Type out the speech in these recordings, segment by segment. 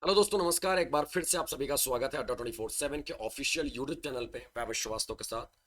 Hello दोस्तों, नमस्कार। एक बार फिर से आप सभी का स्वागत है अड्डा 24/7 के ऑफिशियल यूट्यूब चैनल पे वैभव श्रीवास्तव के साथ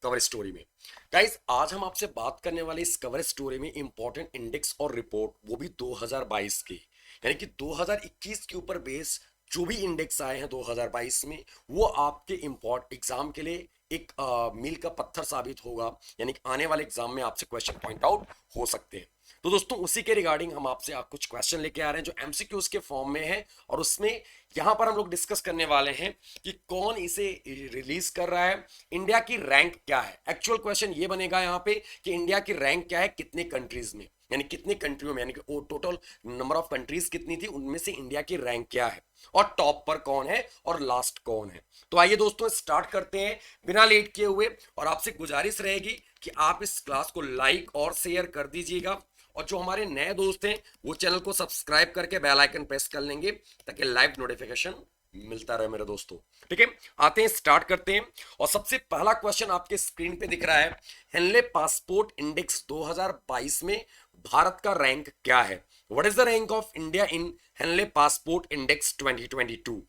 कवर स्टोरी में। गाइस, आज हम आपसे बात करने वाले इस कवर स्टोरी में इंपॉर्टेंट इंडेक्स और रिपोर्ट, वो भी 2022 की, यानी कि 2021 के ऊपर बेस जो भी इंडेक्स आए हैं 2022 में, वो आपके इम्पोर्ट एग्जाम के लिए एक मील का पत्थर साबित होगा, यानी कि आने वाले एग्जाम में आपसे क्वेश्चन पॉइंट आउट हो सकते हैं। तो दोस्तों, उसी के रिगार्डिंग हम आपसे कुछ क्वेश्चन लेके आ रहे हैं जो एमसीक्यूज के फॉर्म में है, और उसमें यहां पर हम लोग डिस्कस करने वाले हैं कि कौन इसे रिलीज कर रहा है, इंडिया की रैंक क्या है। एक्चुअल क्वेश्चन ये बनेगा यहाँ पे कि इंडिया की रैंक क्या है, कितने कंट्रीज में, यानी कितने कंट्रियों में, यानी कि टोटल नंबर ऑफ कंट्रीज कितनी थी, उनमें से इंडिया की रैंक क्या है, और टॉप पर कौन है और लास्ट कौन है। तो आइए दोस्तों, स्टार्ट करते हैं बिना लेट किए हुए, और आपसे गुजारिश रहेगी कि आप इस क्लास को लाइक और शेयर कर दीजिएगा, और जो हमारे नए दोस्त हैं वो चैनल को सब्सक्राइब करके बेल आइकन प्रेस कर लेंगे ताकि लाइव नोटिफिकेशन मिलता रहे मेरे दोस्तों। ठीक है, आते हैं, स्टार्ट करते हैं। और सबसे पहला क्वेश्चन आपके स्क्रीन पे दिख रहा है, हेनले पासपोर्ट इंडेक्स 2022 में भारत का रैंक क्या है। What is the rank of India in Henley passport index 2022।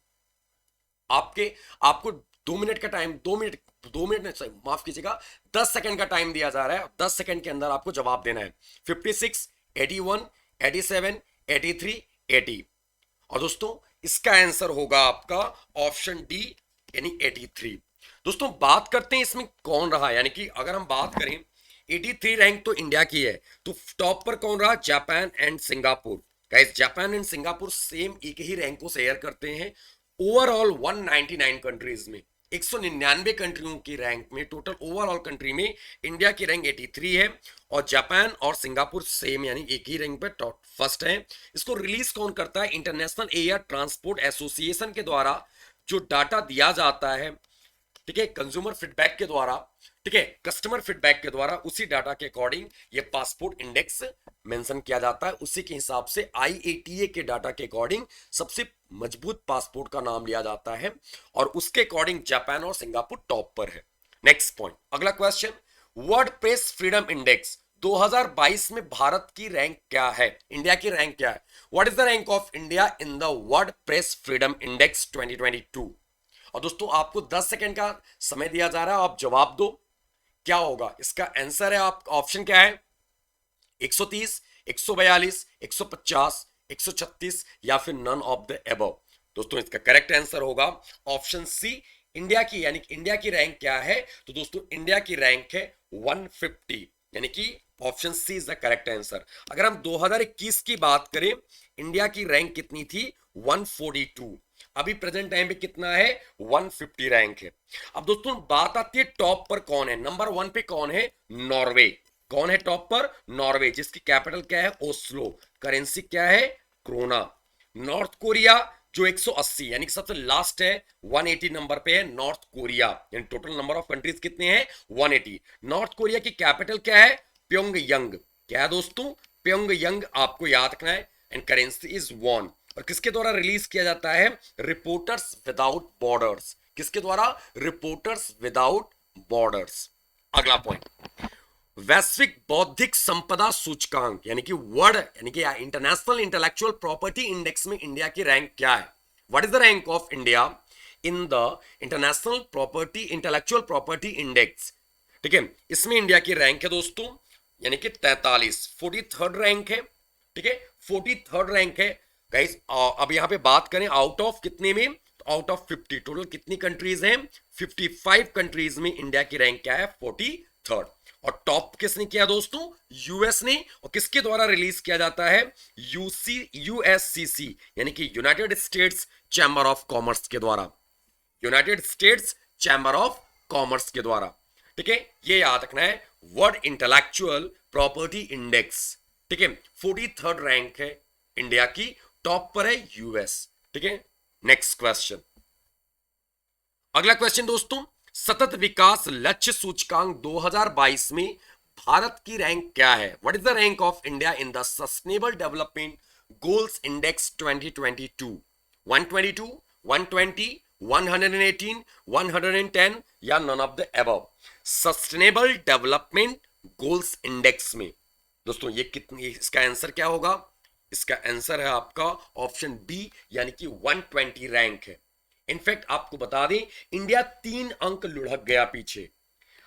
आपके आपको 2 मिनट का टाइम, 2 मिनट नहीं, माफ कीजिएगा, 10 सेकंड का टाइम दिया जा रहा है। 10 सेकंड के अंदर आपको जवाब देना है। 56, 81, 87, 83, 80। और दोस्तों, इसका आंसर होगा आपका ऑप्शन डी, यानी 83। दोस्तों, बात करते हैं इसमें कौन रहा, यानी कि अगर हम बात करें 83 रैंक तो इंडिया की है, तो टॉप पर कौन रहा, Japan and Singapore. Guys, Japan and Singapore same एक ही रैंक को शेयर करते हैं। ओवरऑल 199 कंट्रीज में, 199 कंट्रियों की रैंक में, टोटल ओवरऑल कंट्री में इंडिया की रैंक 83 है, और जापान और सिंगापुर सेम, यानी एक ही रैंक पे टॉप फर्स्ट है। इसको रिलीज कौन करता है, इंटरनेशनल एयर ट्रांसपोर्ट एसोसिएशन के द्वारा जो डाटा दिया जाता है, ठीक है, कंज्यूमर फीडबैक के द्वारा, ठीक है, कस्टमर फीडबैक के द्वारा, उसी डाटा के अकॉर्डिंग ये पासपोर्ट इंडेक्स मेंशन किया जाता है। उसी के हिसाब से आईएटीए के डाटा के अकॉर्डिंग सबसे मजबूत पासपोर्ट का नाम लिया जाता है, और उसके अकॉर्डिंग जापान और सिंगापुर टॉप पर है। नेक्स्ट पॉइंट, अगला question, world press freedom index 2022 में भारत की रैंक क्या है, इंडिया की रैंक क्या है। What is the rank of India in the world press freedom index 2022। और दोस्तों, आपको 10 सेकंड का समय दिया जा रहा है, आप जवाब दो, क्या होगा इसका आंसर है। आप ऑप्शन क्या है, 130, 142, 150, 136, या फिर नन ऑफ द एबव। दोस्तों, इसका करेक्ट आंसर होगा ऑप्शन सी, इंडिया की, यानी कि इंडिया की रैंक क्या है, तो दोस्तों इंडिया की रैंक है 150, यानी कि option C is the correct answer. अगर हम 2021 की बात करें, इंडिया की रैंक कितनी थी, 142। अभी प्रेजेंट टाइम पे कितना है, 150 रैंक है। अब दोस्तों, बात आती है टॉप पर कौन है, नंबर 1 पे कौन है, नॉर्वे। कौन है टॉप पर, नॉर्वे, जिसकी कैपिटल क्या है, ओस्लो, करेंसी क्या है, क्रोना। नॉर्थ कोरिया जो 180, यानी कि सबसे लास्ट है, 180 नंबर पे है नॉर्थ कोरिया, यानी टोटल नंबर ऑफ कंट्रीज कितने हैं, 180। नॉर्थ कोरिया की कैपिटल क्या है, प्योंगयांग। क्या है दोस्तों, प्योंगयांग, आपको याद रखना है। And currency is won. और किसके द्वारा रिलीज किया जाता है, रिपोर्टर्स विदाउट बॉर्डर्स। किसके द्वारा, रिपोर्टर्स विदाउट बॉर्डर्स। अगला पॉइंट, वैश्विक बौद्धिक संपदा सूचकांक, यानी कि वर्ड, यानी कि इंटरनेशनल इंटेलेक्चुअल प्रॉपर्टी इंडेक्स में इंडिया की रैंक क्या है। What is the rank of India in the international property intellectual property index. ठीक है, इसमें इंडिया की रैंक है दोस्तों, यानी कि 43, 43rd रैंक है। ठीक है, 43rd रैंक है। गाइस, अब यहां पे बात करें आउट ऑफ कितने में, तो आउट ऑफ 50, टोटल कितनी कंट्रीज हैं, 55 कंट्रीज में इंडिया की रैंक क्या है, 43rd। और टॉप किसने किया दोस्तों, यूएस ने। और किसके द्वारा रिलीज किया जाता है, यूएससीसी, यानी कि United states chamber of commerce के द्वारा, United states chamber of commerce के द्वारा। ठीक है, ये याद रखना है, वर्ल्ड इंटेलेक्चुअल प्रॉपर्टी इंडेक्स। ठीक है, 43rd रैंक है इंडिया की, टॉप पर है यूएस। ठीक है, नेक्स्ट क्वेश्चन, अगला क्वेश्चन दोस्तों, सतत विकास लक्ष्य सूचकांक 2022 में भारत की रैंक क्या है। What is the rank of India in the sustainable development goals index 2022। 122, 120, 118, 110, या none of the above. Sustainable development goals index में दोस्तों ये कितनी, इसका आंसर क्या होगा, इसका आंसर है आपका ऑप्शन बी, यानी कि 120 रैंक है। इनफैक्ट आपको बता दें, इंडिया 3 अंक लुढ़क गया पीछे।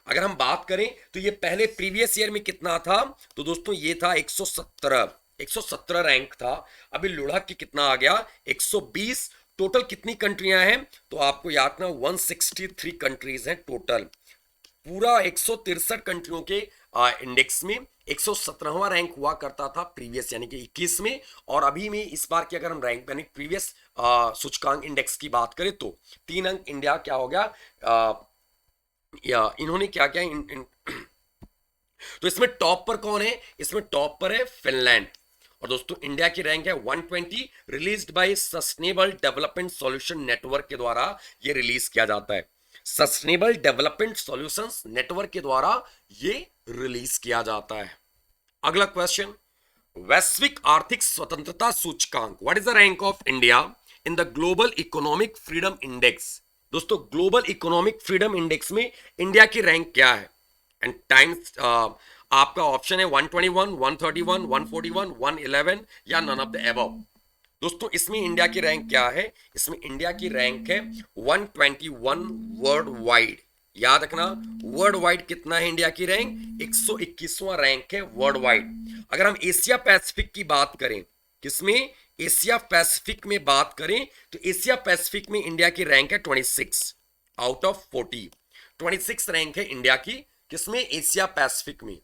अगर हम बात करें तो ये पहले प्रीवियस ईयर में कितना था, तो दोस्तों ये था 117 रैंक था। अभी लुढ़क के कितना आ गया, 120। टोटल कितनी कंट्रियां हैं, तो आपको याद रखना 163 कंट्रीज हैं टोटल। पूरा 163 कंट्रियों के इंडेक्स में 117वां रैंक हुआ करता था प्रीवियस, यानी कि 21 में। और अभी में इस बार की अगर हम रैंक यानी प्रीवियस सूचकांक इंडेक्स की बात करें तो 3 अंक इंडिया क्या हो गया, या इन्होंने क्या किया तो इसमें टॉप पर कौन है, इसमें टॉप पर है फिनलैंड। और दोस्तों इंडिया की रैंक है 120, released by sustainable development solution network के द्वारा ये रिलीज किया जाता है। सस्टेनेबल डेवलपमेंट सॉल्यूशंस नेटवर्क के द्वारा ये रिलीज किया जाता है। अगला क्वेश्चन, वैश्विक आर्थिक स्वतंत्रता सूचकांक, what is the rank of India in the global economic freedom index. दोस्तों ग्लोबल इकोनॉमिक फ्रीडम इंडेक्स में इंडिया की रैंक क्या है, एंड टाइम्स आपका ऑप्शन है 121, 131, 141, 111 या नन ऑफ द अबव। दोस्तों इसमें इंडिया की रैंक क्या है, इसमें इंडिया की रैंक है 121 वर्ल्ड वाइड। याद रखना वर्ल्ड वाइड कितना है इंडिया की रैंक, 121वां रैंक है वर्ल्ड वाइड। अगर हम एशिया पैसिफिक की बात करें, किसमें, एशिया पैसिफिक में बात करें, तो एशिया पैसिफिक में इंडिया की रैंक है 26 आउट ऑफ 40। 26 रैंक है इंडिया की, किसमें, एशिया पैसिफिक में।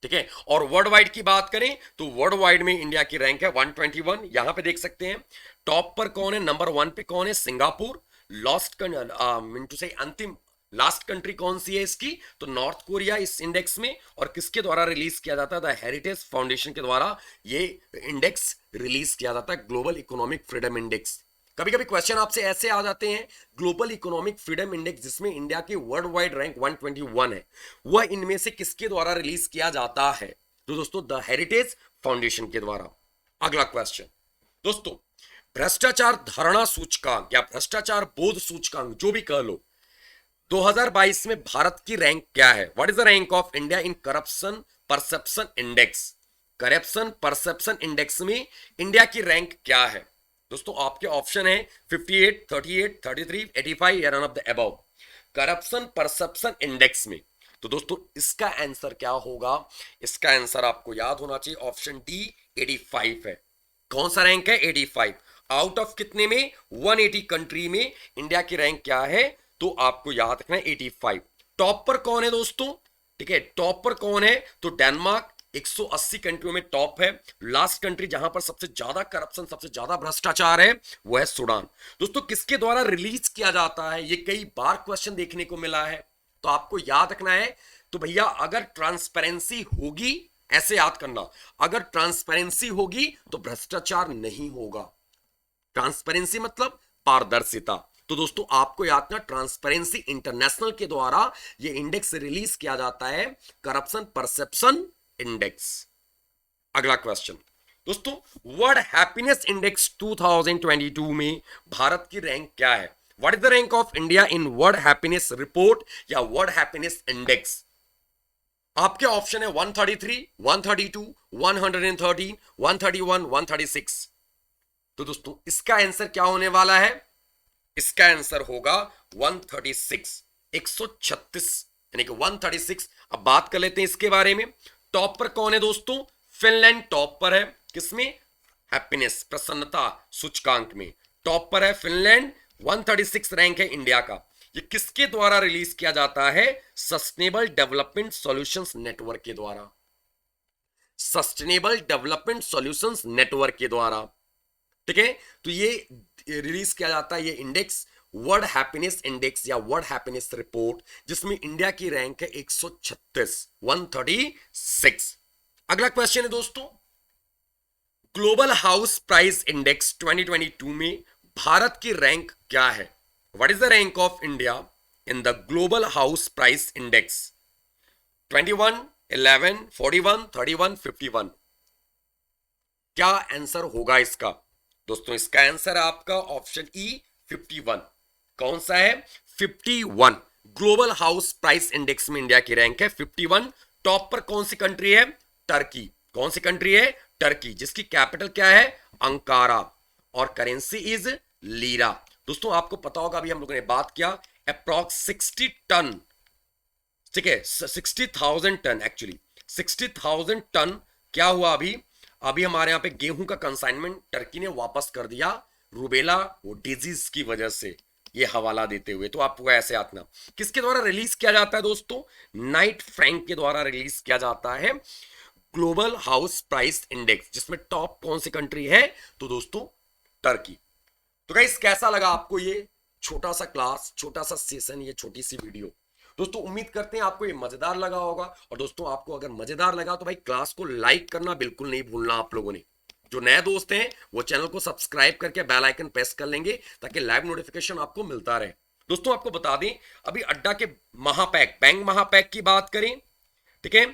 ठीक है, और वर्ल्ड वाइड की बात करें तो वर्ल्ड वाइड में इंडिया की रैंक है 121। यहां पे देख सकते हैं टॉप पर कौन है, नंबर 1 पे कौन है, सिंगापुर। लास्ट टू से अंतिम लास्ट कंट्री कौन सी है इसकी, तो नॉर्थ कोरिया इस इंडेक्स में। और किसके द्वारा रिलीज किया जाता है, द हेरिटेज फाउंडेशन के द्वारा ये इंडेक्स रिलीज किया जाता है, ग्लोबल इकोनॉमिक फ्रीडम इंडेक्स। कभी कभी क्वेश्चन आपसे ऐसे आ जाते हैं, ग्लोबल इकोनॉमिक फ्रीडम इंडेक्स जिसमें इंडिया की वर्ल्ड वाइड रैंक 121 है, वह इनमें से किसके द्वारा रिलीज किया जाता है, तो दोस्तों द हेरिटेज फाउंडेशन के द्वारा। अगला क्वेश्चन दोस्तों, भ्रष्टाचार धारणा सूचकांक या भ्रष्टाचार बोध सूचकांक जो भी कह लो, 2022 में भारत की रैंक क्या है, what is the rank of India in corruption perception index. Corruption perception index में इंडिया की रैंक क्या है, दोस्तों आपके ऑप्शन है 58, 38, 33, 85 या none of the above. Corruption perception index में, तो दोस्तों इसका आंसर क्या होगा, इसका आंसर आपको याद होना चाहिए, ऑप्शन डी 85 है। कौन सा रैंक है, 85 आउट ऑफ कितने में, 180 कंट्री में इंडिया की रैंक क्या है, तो आपको याद रखना है 85। टॉप पर कौन है दोस्तों, ठीक है, टॉप पर कौन है, तो डेनमार्क 180 कंट्रियों में टॉप है। लास्ट कंट्री जहां पर सबसे ज्यादा करप्शन, सबसे ज्यादा भ्रष्टाचार है, वो है सूडान। दोस्तों किसके द्वारा रिलीज किया जाता है, ये कई बार क्वेश्चन देखने को मिला है, तो आपको याद रखना है। तो भैया अगर ट्रांसपेरेंसी होगी, ऐसे याद करना, अगर ट्रांसपेरेंसी होगी तो भ्रष्टाचार नहीं होगा। ट्रांसपेरेंसी मतलब पारदर्शिता। तो दोस्तों आपको याद रखना, ट्रांसपेरेंसी इंटरनेशनल के द्वारा ये इंडेक्स रिलीज किया जाता है, करप्शन परसेप्शन इंडेक्स। अगला क्वेश्चन दोस्तों, वर्ल्ड हैप्पीनेस इंडेक्स 2022 में भारत की रैंक क्या है, what is the rank of India in world happiness report या वर्ल्ड हैप्पीनेस इंडेक्स। आपके ऑप्शन है 133, 132, 113, 131, 136। तो दोस्तों इसका आंसर क्या होने वाला है, इसका आंसर होगा 136, 136 यानी कि 136। अब बात कर लेते हैं इसके बारे में। टॉप पर कौन है दोस्तों, फिनलैंड टॉप पर है, किसमें, हैप्पीनेस प्रसन्नता सूचकांक में टॉप पर है फिनलैंड। 136 रैंक है इंडिया का। ये किसके द्वारा रिलीज किया जाता है, सस्टेनेबल डेवलपमेंट सॉल्यूशंस नेटवर्क के द्वारा, सस्टेनेबल डेवलपमेंट सॉल्यूशंस नेटवर्क के द्वारा। ठीक है, तो ये रिलीज किया जाता है ये इंडेक्स, वर्ल्ड हैप्पीनेस इंडेक्स या वर्ल्ड हैप्पीनेस रिपोर्ट, जिसमें इंडिया की रैंक है 136, 136। अगला क्वेश्चन है दोस्तों, ग्लोबल हाउस प्राइस इंडेक्स 2022 में भारत की रैंक क्या है, what is the rank of India in the global house price index. 21, 11, 41, 31, 51। क्या आंसर होगा इसका, दोस्तों इसका आंसर आपका ऑप्शन ई 51। कौन सा है, 51। ग्लोबल हाउस प्राइस इंडेक्स में इंडिया की रैंक है 51। टॉप पर कौन सी कंट्री है, टर्की। कौन सी कंट्री है, टर्की, जिसकी कैपिटल क्या है, अंकारा, और करेंसी इज लीरा। दोस्तों आपको पता होगा, अभी हम लोगों ने बात किया अप्रॉक्स 60 टन, ठीक है, 60,000 टन, एक्चुअली 60,000 टन क्या हुआ अभी, अभी हमारे यहाँ पे गेहूं का कंसाइनमेंट टर्की ने वापस कर दिया, रूबेला वो डिजीज की वजह से, ये हवाला देते हुए। तो आपको ऐसे आतना किसके द्वारा रिलीज किया जाता है दोस्तों, नाइट फ्रैंक के द्वारा रिलीज किया जाता है ग्लोबल हाउस प्राइस इंडेक्स, जिसमें टॉप कौन सी कंट्री है, तो दोस्तों टर्की। तो गाइस कैसा लगा आपको ये छोटा सा क्लास, छोटा सा सेशन, ये छोटी सी वीडियो। दोस्तों उम्मीद करते हैं आपको ये मजेदार लगा होगा, और दोस्तों आपको अगर मजेदार लगा तो भाई क्लास को लाइक करना बिल्कुल नहीं भूलना आप लोगों ने। जो नए दोस्त हैं वो चैनल को सब्सक्राइब करके बेल आइकन प्रेस कर लेंगे ताकि लाइव नोटिफिकेशन आपको मिलता रहे। दोस्तों आपको बता दें, अभी अड्डा के महापैक, बैंक महापैक की बात करें, ठीक है,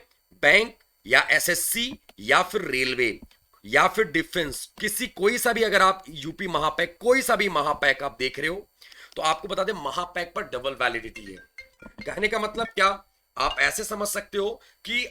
बैंक या एसएससी या फिर रेलवे या फिर डिफेंस, किसी कोई सा भी, अगर आप यूपी महापैक कोई सा भी महापैक आप देख रहे हो, तो आपको बता दें महापैक पर डबल वैलिडिटी है। कहने का मतलब क्या, आप ऐसे समझ सकते हो कि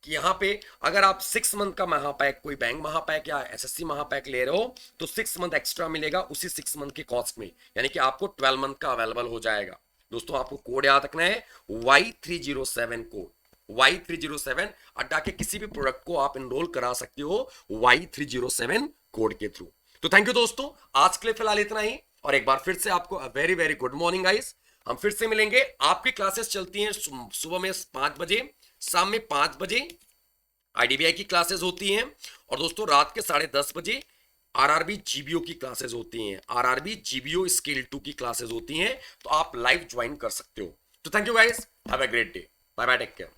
यहां पे अगर आप 6 मंथ का महापैक, कोई बैंक महापैक या एसएससी महापैक ले रहे हो, तो 6 मंथ एक्स्ट्रा मिलेगा उसी 6 मंथ के कॉस्ट में, यानी कि आपको 12 मंथ का अवेलेबल हो जाएगा। दोस्तों आपको कोड याद रखना है Y307 कोड, Y307, अड्डा के किसी भी प्रोडक्ट को आप इनरोल करा सकते हो Y307 कोड के थ्रू। तो थैंक यू दोस्तों, आज के लिए फिलहाल इतना ही, और एक बार फिर से आपको very very good morning guys. हम फिर से मिलेंगे, आपकी क्लासेस चलती हैं सुबह में 5 बजे, शाम में 5 बजे आईडीबीआई की क्लासेस होती हैं, और दोस्तों रात के 10:30 बजे आरआरबी जीबीओ की क्लासेस होती हैं, आरआरबी जीबीओ स्केल 2 की क्लासेस होती हैं, तो आप लाइव ज्वाइन कर सकते हो। तो thank you guys, have a great day, bye bye, take care.